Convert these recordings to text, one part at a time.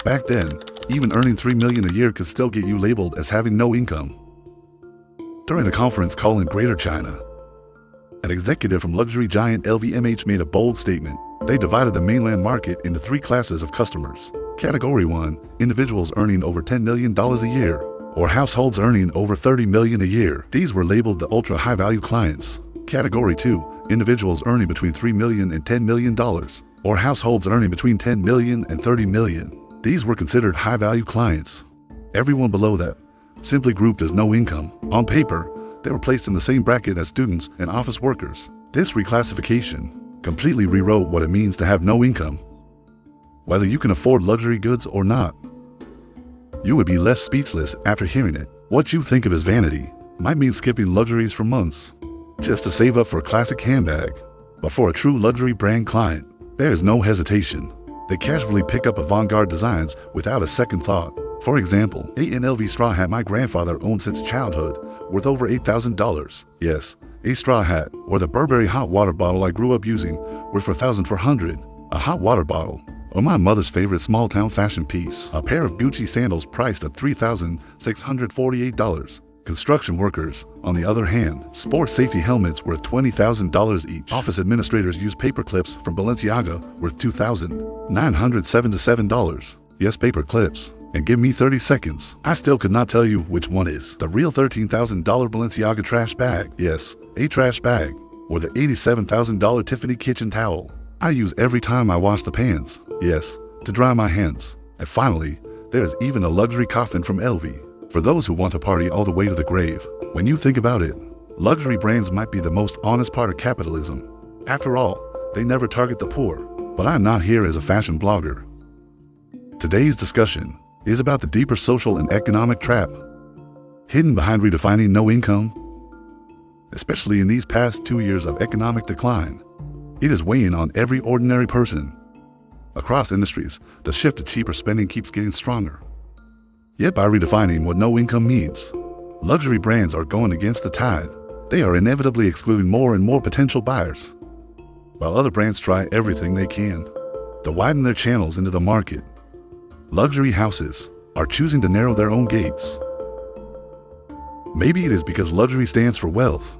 Back then, even earning $3 million a year could still get you labeled as having no income. During a conference call in Greater China, an executive from luxury giant LVMH made a bold statement. They divided the mainland market into 3 classes of customers. Category 1, individuals earning over $10 million a year, or households earning over $30 million a year. These were labeled the ultra high-value clients. Category 2, individuals earning between $3 million and $10 million, or households earning between $10 million and $30 million. These were considered high-value clients. Everyone below that, simply grouped as no income. On paper, they were placed in the same bracket as students and office workers. This reclassification completely rewrote what it means to have no income. Whether you can afford luxury goods or not, you would be left speechless after hearing it. What you think of as vanity might mean skipping luxuries for months just to save up for a classic handbag. But for a true luxury brand client, there is no hesitation. They casually pick up avant-garde designs without a second thought. For example, an LV straw hat my grandfather owned since childhood, worth over $8,000. Yes, a straw hat, or the Burberry hot water bottle I grew up using, worth $4,400. A hot water bottle, or my mother's favorite small-town fashion piece, a pair of Gucci sandals priced at $3,648. Construction workers, on the other hand, sport safety helmets worth $20,000 each. Office administrators use paper clips from Balenciaga worth $2,977. Yes, paper clips. And give me 30 seconds. I still could not tell you which one is the real $13,000 Balenciaga trash bag. Yes, a trash bag. Or the $87,000 Tiffany kitchen towel I use every time I wash the pans. Yes, to dry my hands. And finally, there is even a luxury coffin from LV. For those who want to party all the way to the grave. When you think about it, luxury brands might be the most honest part of capitalism. After all, they never target the poor. But I'm not here as a fashion blogger. Today's discussion is about the deeper social and economic trap hidden behind redefining no income. Especially in these past 2 years of economic decline, it is weighing on every ordinary person. Across industries, the shift to cheaper spending keeps getting stronger. Yet by redefining what no income means, luxury brands are going against the tide. They are inevitably excluding more and more potential buyers, while other brands try everything they can to widen their channels into the market. Luxury houses are choosing to narrow their own gates. Maybe it is because luxury stands for wealth,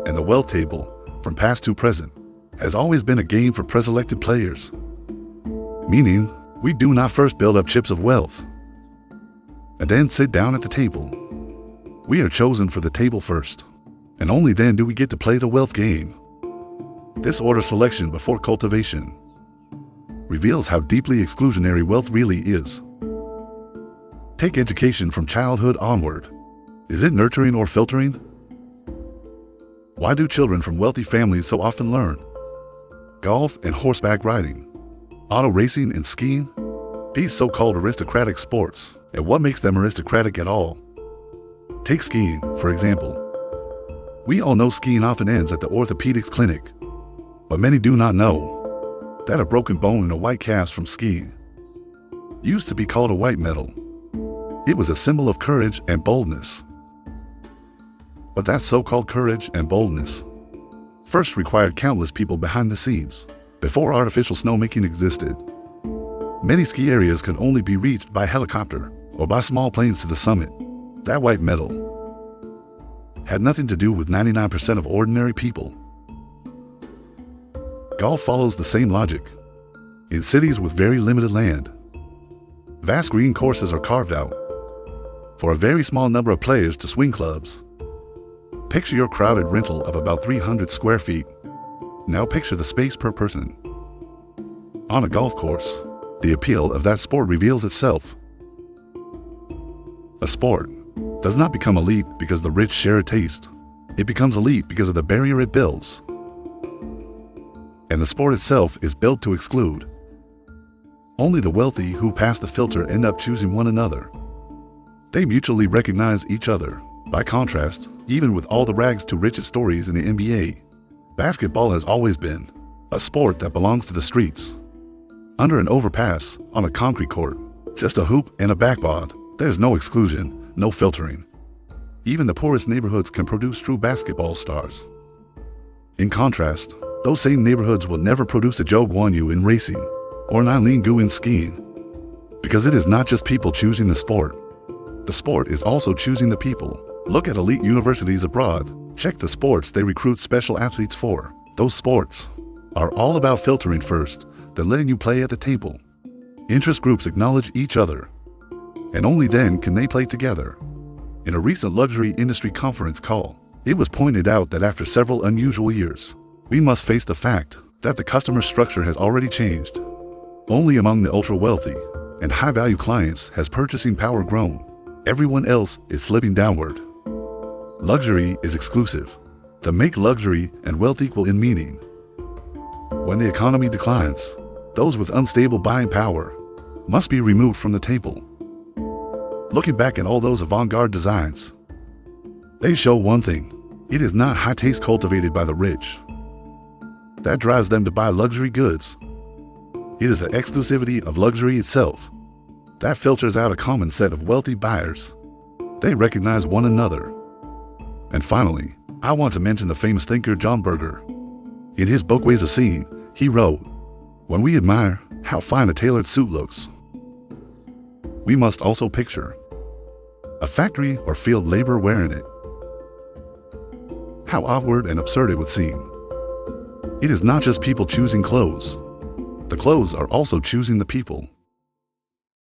and the wealth table, from past to present, has always been a game for preselected players. Meaning, we do not first build up chips of wealth and then sit down at the table. We are chosen for the table first, and only then do we get to play the wealth game. This order selection before cultivation reveals how deeply exclusionary wealth really is. Take education from childhood onward. Is it nurturing or filtering? Why do children from wealthy families so often learn golf and horseback riding, auto racing and skiing? These so-called aristocratic sports, and what makes them aristocratic at all? Take skiing, for example. We all know skiing often ends at the orthopedics clinic, but many do not know that a broken bone and a white cast from skiing used to be called a white medal. It was a symbol of courage and boldness. But that so-called courage and boldness first required countless people behind the scenes. Before artificial snowmaking existed, many ski areas could only be reached by helicopter or by small planes to the summit. That white medal had nothing to do with 99% of ordinary people. Golf follows the same logic. In cities with very limited land, vast green courses are carved out for a very small number of players to swing clubs. Picture your crowded rental of about 300 square feet. Now picture the space per person. On a golf course, the appeal of that sport reveals itself. A sport does not become elite because the rich share a taste. It becomes elite because of the barrier it builds. And the sport itself is built to exclude. Only the wealthy who pass the filter end up choosing one another. They mutually recognize each other. By contrast, even with all the rags to riches stories in the NBA, basketball has always been a sport that belongs to the streets. Under an overpass, on a concrete court, just a hoop and a backboard, there's no exclusion, no filtering. Even the poorest neighborhoods can produce true basketball stars. In contrast, those same neighborhoods will never produce a Joe Guan Yu in racing or an Eileen Gu in skiing. Because it is not just people choosing the sport is also choosing the people. Look at elite universities abroad. Check the sports they recruit special athletes for. Those sports are all about filtering first, then letting you play at the table. Interest groups acknowledge each other, and only then can they play together. In a recent luxury industry conference call, it was pointed out that after several unusual years, we must face the fact that the customer structure has already changed. Only among the ultra-wealthy and high-value clients has purchasing power grown. Everyone else is slipping downward. Luxury is exclusive. To make luxury and wealth equal in meaning. When the economy declines, those with unstable buying power must be removed from the table. Looking back at all those avant-garde designs, they show one thing. It is not high taste cultivated by the rich that drives them to buy luxury goods. It is the exclusivity of luxury itself that filters out a common set of wealthy buyers. They recognize one another. And finally, I want to mention the famous thinker John Berger. In his book Ways of Seeing, he wrote, "When we admire how fine a tailored suit looks, we must also picture a factory or field labor wearing it. How awkward and absurd it would seem. It is not just people choosing clothes. The clothes are also choosing the people."